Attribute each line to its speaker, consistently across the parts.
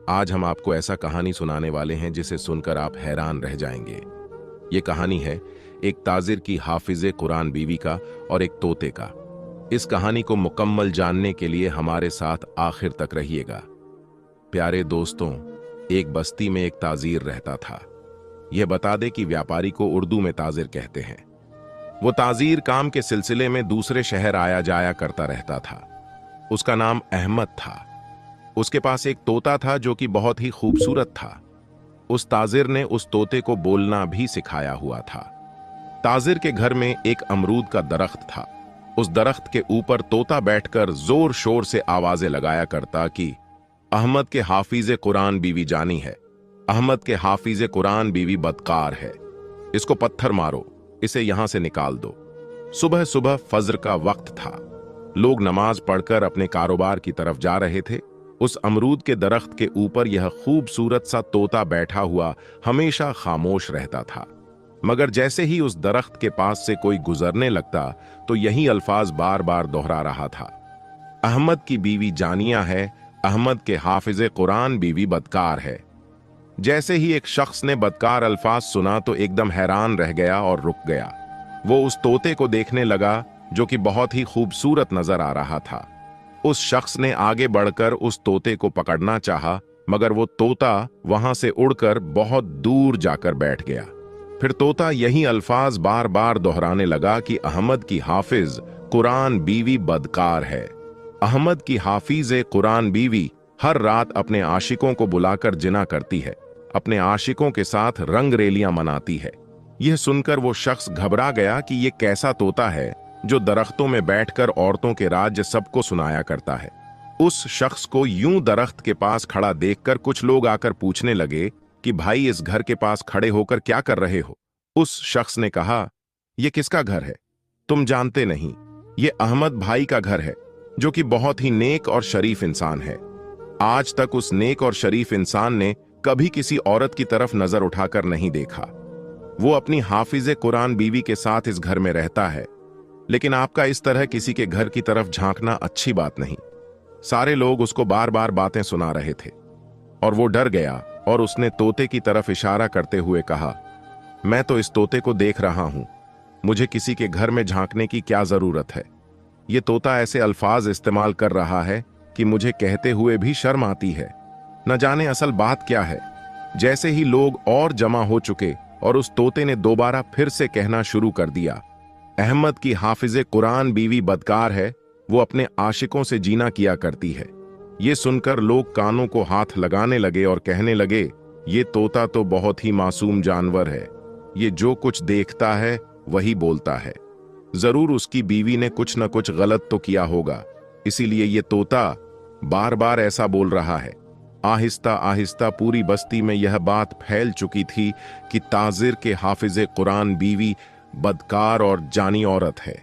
Speaker 1: आज हम आपको ऐसा कहानी सुनाने वाले हैं जिसे सुनकर आप हैरान रह जाएंगे। ये कहानी है एक ताजिर की हाफिजे कुरान बीवी का और एक तोते का। इस कहानी को मुकम्मल जानने के लिए हमारे साथ आखिर तक रहिएगा। प्यारे दोस्तों, एक बस्ती में एक ताजिर रहता था। यह बता दे कि व्यापारी को उर्दू में ताजिर कहते हैं। वो ताजिर काम के सिलसिले में दूसरे शहर आया जाया करता रहता था। उसका नाम अहमद था। उसके पास एक तोता था जो कि बहुत ही खूबसूरत था। उस ताजिर ने उस तोते को बोलना भी सिखाया हुआ था। ताजिर के घर में एक अमरूद का दरख्त था। उस दरख्त के ऊपर तोता बैठकर जोर शोर से आवाजें लगाया करता कि अहमद के हाफिजे कुरान बीवी जानी है, अहमद के हाफिजे कुरान बीवी बदकार है, इसको पत्थर मारो, इसे यहां से निकाल दो। सुबह सुबह फज्र का वक्त था। लोग नमाज पढ़कर अपने कारोबार की तरफ जा रहे थे। उस अमरूद के दरख्त के ऊपर यह खूबसूरत सा तोता बैठा हुआ हमेशा खामोश रहता था। मगर जैसे ही उस दरख्त के पास से कोई गुजरने लगता तो यही अल्फाज बार बार दोहरा रहा था, अहमद की बीवी जानिया है, अहमद के हाफिजे कुरान बीवी बदकार है। जैसे ही एक शख्स ने बदकार अल्फाज सुना तो एकदम हैरान रह गया और रुक गया। वो उस तोते को देखने लगा जो कि बहुत ही खूबसूरत नजर आ रहा था। उस शख्स ने आगे बढ़कर उस तोते को पकड़ना चाहा, मगर वो तोता वहां से उड़कर बहुत दूर जाकर बैठ गया। फिर तोता यही अल्फाज बार बार दोहराने लगा कि अहमद की हाफिज कुरान बीवी बदकार है। अहमद की हाफिजे कुरान बीवी हर रात अपने आशिकों को बुलाकर जिना करती है, अपने आशिकों के साथ रंग रेलियां मनाती है। यह सुनकर वो शख्स घबरा गया कि यह कैसा तोता है जो दरख्तों में बैठकर औरतों के राज्य सबको सुनाया करता है। उस शख्स को यूं दरख्त के पास खड़ा देखकर कुछ लोग आकर पूछने लगे कि भाई, इस घर के पास खड़े होकर क्या कर रहे हो? उस शख्स ने कहा, यह किसका घर है? तुम जानते नहीं, ये अहमद भाई का घर है जो कि बहुत ही नेक और शरीफ इंसान है। आज तक उस नेक और शरीफ इंसान ने कभी किसी औरत की तरफ नजर उठाकर नहीं देखा। वो अपनी हाफिजे कुरान बीवी के साथ इस घर में रहता है, लेकिन आपका इस तरह किसी के घर की तरफ झांकना अच्छी बात नहीं। सारे लोग उसको बार बार बातें सुना रहे थे और वो डर गया और उसने तोते की तरफ इशारा करते हुए कहा, मैं तो इस तोते को देख रहा हूं, मुझे किसी के घर में झांकने की क्या जरूरत है? ये तोता ऐसे अल्फाज इस्तेमाल कर रहा है कि मुझे कहते हुए भी शर्म आती है। न जाने असल बात क्या है। जैसे ही लोग और जमा हो चुके और उस तोते ने दोबारा फिर से कहना शुरू कर दिया, अहमद की हाफिजे कुरान बीवी बदकार है, वो अपने आशिकों से जीना किया करती है। ये सुनकर लोग कानों को हाथ लगाने लगे और कहने लगे, ये तोता तो बहुत ही मासूम जानवर है, ये जो कुछ देखता है वही बोलता है। जरूर उसकी बीवी ने कुछ न कुछ गलत तो किया होगा, इसीलिए ये तोता बार बार ऐसा बोल रहा है। आहिस्ता आहिस्ता पूरी बस्ती में यह बात फैल चुकी थी कि ताजिर के हाफिजे कुरान बीवी बदकार और जानी औरत है।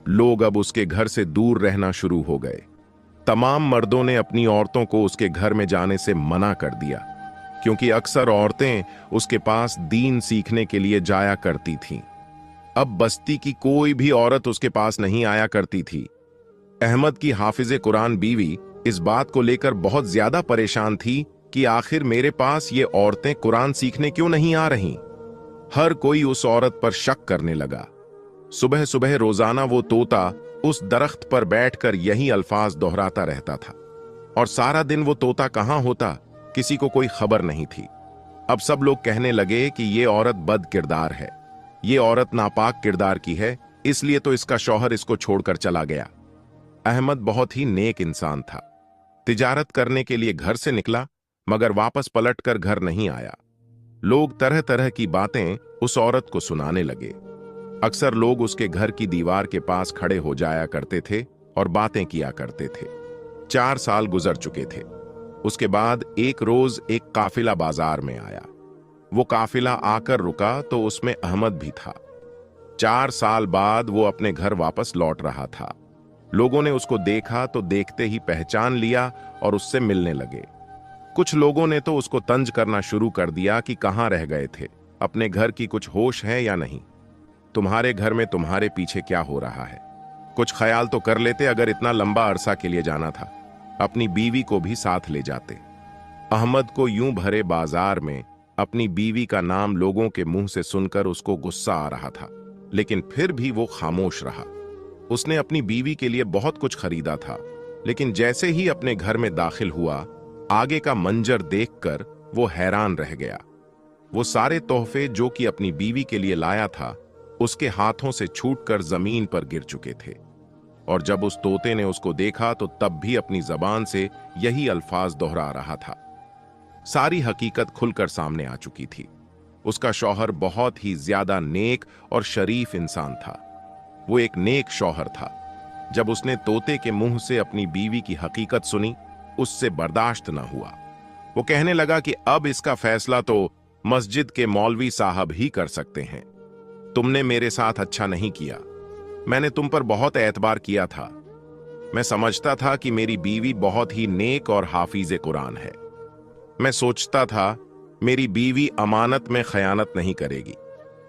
Speaker 1: लोग अब उसके घर से दूर रहना शुरू हो गए। तमाम मर्दों ने अपनी औरतों को उसके घर में जाने से मना कर दिया, क्योंकि अक्सर औरतें उसके पास दीन सीखने के लिए जाया करती थीं। अब बस्ती की कोई भी औरत उसके पास नहीं आया करती थी। अहमद की हाफिजे कुरान बीवी इस बात को लेकर बहुत ज्यादा परेशान थी कि आखिर मेरे पास ये औरतें कुरान सीखने क्यों नहीं आ रहीं। हर कोई उस औरत पर शक करने लगा। सुबह सुबह रोजाना वो तोता उस दरख्त पर बैठकर यही अल्फाज दोहराता रहता था और सारा दिन वो तोता कहां होता किसी को कोई खबर नहीं थी। अब सब लोग कहने लगे कि ये औरत बद किरदार है, ये औरत नापाक किरदार की है, इसलिए तो इसका शौहर इसको छोड़कर चला गया। अहमद बहुत ही नेक इंसान था। तिजारत करने के लिए घर से निकला, मगर वापस पलटकर घर नहीं आया। लोग तरह तरह की बातें उस औरत को सुनाने लगे। अक्सर लोग उसके घर की दीवार के पास खड़े हो जाया करते थे और बातें किया करते थे। 4 साल गुजर चुके थे। उसके बाद एक रोज एक काफिला बाजार में आया। वो काफिला आकर रुका तो उसमें अहमद भी था। 4 साल बाद वो अपने घर वापस लौट रहा था। लोगों ने उसको देखा तो देखते ही पहचान लिया और उससे मिलने लगे। कुछ लोगों ने तो उसको तंज करना शुरू कर दिया कि कहां रह गए थे, अपने घर की कुछ होश है या नहीं, तुम्हारे घर में तुम्हारे पीछे क्या हो रहा है। कुछ ख्याल तो कर लेते, अगर इतना लंबा अरसा के लिए जाना था अपनी बीवी को भी साथ ले जाते। अहमद को यूं भरे बाजार में अपनी बीवी का नाम लोगों के मुंह से सुनकर उसको गुस्सा आ रहा था, लेकिन फिर भी वो खामोश रहा। उसने अपनी बीवी के लिए बहुत कुछ खरीदा था, लेकिन जैसे ही अपने घर में दाखिल हुआ, आगे का मंजर देखकर वो हैरान रह गया। वो सारे तोहफे जो कि अपनी बीवी के लिए लाया था, उसके हाथों से छूटकर जमीन पर गिर चुके थे। और जब उस तोते ने उसको देखा तो तब भी अपनी जबान से यही अल्फाज दोहरा रहा था। सारी हकीकत खुलकर सामने आ चुकी थी। उसका शौहर बहुत ही ज्यादा नेक और शरीफ इंसान था। वो एक नेक शौहर था। जब उसने तोते के मुंह से अपनी बीवी की हकीकत सुनी, उससे बर्दाश्त न हुआ। वो कहने लगा कि अब इसका फैसला तो मस्जिद के मौलवी साहब ही कर सकते हैं। तुमने मेरे साथ अच्छा नहीं किया। मैंने तुम पर बहुत एतबार किया था। मैं समझता था कि मेरी बीवी बहुत ही नेक और हाफिज कुरान है। मैं सोचता था मेरी बीवी अमानत में खयानत नहीं करेगी,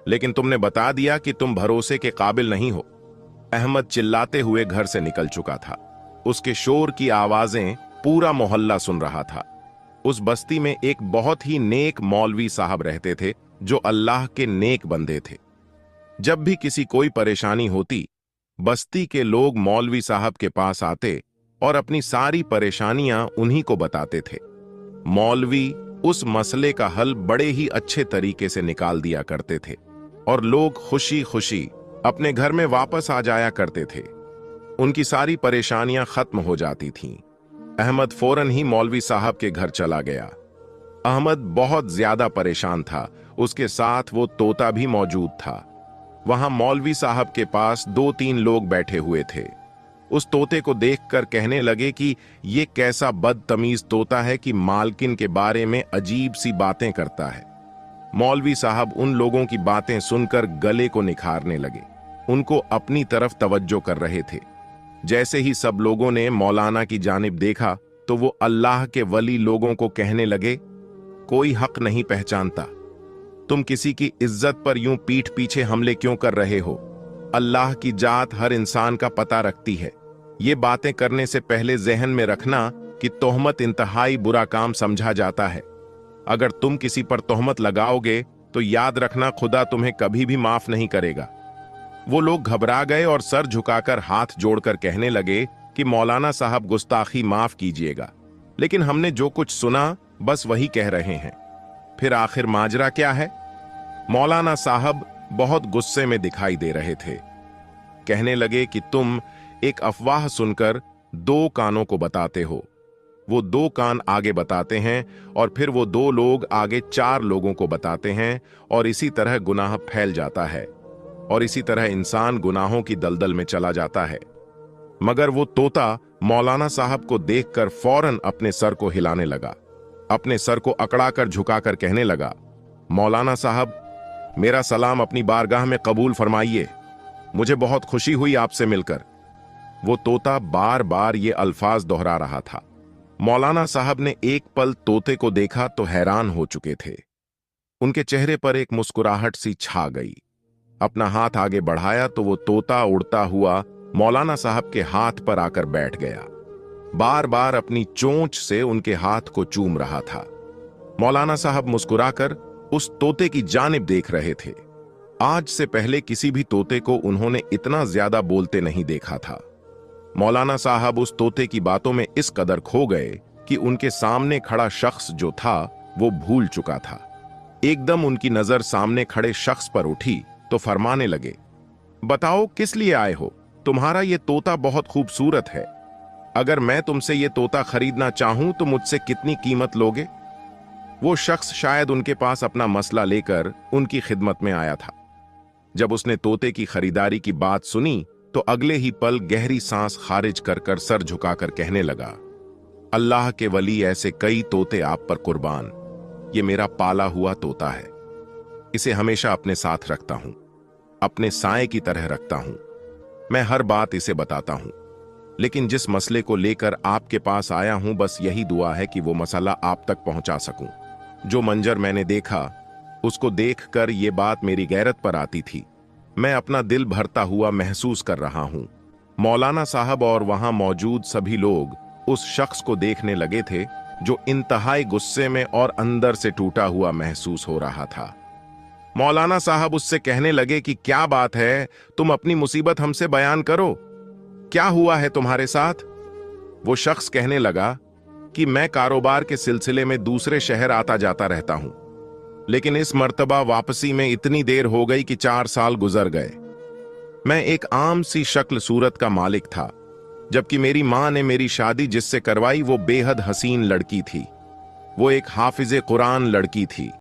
Speaker 1: लेकिन तुमने बता दिया कि तुम भरोसे के काबिल नहीं हो। अहमद चिल्लाते हुए घर से निकल चुका था। उसके शोर की आवाजें पूरा मोहल्ला सुन रहा था। उस बस्ती में एक बहुत ही नेक मौलवी साहब रहते थे, जो अल्लाह के नेक बंदे थे। जब भी किसी कोई परेशानी होती, बस्ती के लोग मौलवी साहब के पास आते और अपनी सारी परेशानियां उन्हीं को बताते थे। मौलवी उस मसले का हल बड़े ही अच्छे तरीके से निकाल दिया करते थे और लोग खुशी खुशी अपने घर में वापस आ जाया करते थे। उनकी सारी परेशानियां खत्म हो जाती थीं। अहमद फौरन ही मौलवी साहब के घर चला गया। अहमद बहुत ज्यादा परेशान था। उसके साथ वो तोता भी मौजूद था। वहां मौलवी साहब के पास 2-3 लोग बैठे हुए थे। उस तोते को देखकर कहने लगे कि ये कैसा बदतमीज तोता है कि मालकिन के बारे में अजीब सी बातें करता है। मौलवी साहब उन लोगों की बातें सुनकर गले को निखारने लगे। उनको अपनी तरफ तवज्जो कर रहे थे। जैसे ही सब लोगों ने मौलाना की जानिब देखा तो वो अल्लाह के वली लोगों को कहने लगे, कोई हक नहीं पहचानता। तुम किसी की इज्जत पर यूं पीठ पीछे हमले क्यों कर रहे हो? अल्लाह की जात हर इंसान का पता रखती है। ये बातें करने से पहले जहन में रखना कि तोहमत इंतहाई बुरा काम समझा जाता है। अगर तुम किसी पर तोहमत लगाओगे तो याद रखना, खुदा तुम्हें कभी भी माफ नहीं करेगा। वो लोग घबरा गए और सर झुकाकर हाथ जोड़कर कहने लगे कि मौलाना साहब, गुस्ताखी माफ कीजिएगा, लेकिन हमने जो कुछ सुना बस वही कह रहे हैं। फिर आखिर माजरा क्या है? मौलाना साहब बहुत गुस्से में दिखाई दे रहे थे। कहने लगे कि तुम एक अफवाह सुनकर 2 कानों को बताते हो। वो 2 कान आगे बताते हैं और फिर वो 2 लोग आगे 4 लोगों को बताते हैं, और इसी तरह गुनाह फैल जाता है और इसी तरह इंसान गुनाहों की दलदल में चला जाता है। मगर वो तोता मौलाना साहब को देखकर फौरन अपने सर को हिलाने लगा। अपने सर को अकड़ाकर झुकाकर कहने लगा, मौलाना साहब, मेरा सलाम अपनी बारगाह में कबूल फरमाइए। मुझे बहुत खुशी हुई आपसे मिलकर। वो तोता बार बार ये अल्फाज दोहरा रहा था। मौलाना साहब ने एक पल तोते को देखा तो हैरान हो चुके थे। उनके चेहरे पर एक मुस्कुराहट सी छा गई। अपना हाथ आगे बढ़ाया तो वो तोता उड़ता हुआ मौलाना साहब के हाथ पर आकर बैठ गया। बार बार अपनी चोंच से उनके हाथ को चूम रहा था। मौलाना साहब मुस्कुराकर उस तोते की जानिब देख रहे थे। आज से पहले किसी भी तोते को उन्होंने इतना ज्यादा बोलते नहीं देखा था। मौलाना साहब उस तोते की बातों में इस कदर खो गए कि उनके सामने खड़ा शख्स जो था वो भूल चुका था। एकदम उनकी नजर सामने खड़े शख्स पर उठी तो फरमाने लगे, बताओ किस लिए आए हो? तुम्हारा ये तोता बहुत खूबसूरत है। अगर मैं तुमसे ये तोता खरीदना चाहूं तो मुझसे कितनी कीमत लोगे? वो शख्स शायद उनके पास अपना मसला लेकर उनकी खिदमत में आया था। जब उसने तोते की खरीदारी की बात सुनी तो अगले ही पल गहरी सांस खारिज कर कर सर झुकाकर कहने लगा, अल्लाह के वली, ऐसे कई तोते आप पर कुर्बान। ये मेरा पाला हुआ तोता है। इसे हमेशा अपने साथ रखता हूं, अपने साए की तरह रखता हूं। मैं हर बात इसे बताता हूं, लेकिन जिस मसले को लेकर आपके पास आया हूं, बस यही दुआ है कि वो मसला आप तक पहुंचा सकूं। जो मंजर मैंने देखा, उसको देखकर ये बात मेरी गैरत पर आती थी। मैं अपना दिल भरता हुआ महसूस कर रहा हूं। मौलाना साहब और वहां मौजूद सभी लोग उस शख्स को देखने लगे थे जो इंतहाई गुस्से में और अंदर से टूटा हुआ महसूस हो रहा था। मौलाना साहब उससे कहने लगे कि क्या बात है, तुम अपनी मुसीबत हमसे बयान करो, क्या हुआ है तुम्हारे साथ? वो शख्स कहने लगा कि मैं कारोबार के सिलसिले में दूसरे शहर आता जाता रहता हूं, लेकिन इस मर्तबा वापसी में इतनी देर हो गई कि 4 साल गुजर गए। मैं एक आम सी शक्ल सूरत का मालिक था, जबकि मेरी मां ने मेरी शादी जिससे करवाई वो बेहद हसीन लड़की थी। वो एक हाफिजे कुरान लड़की थी।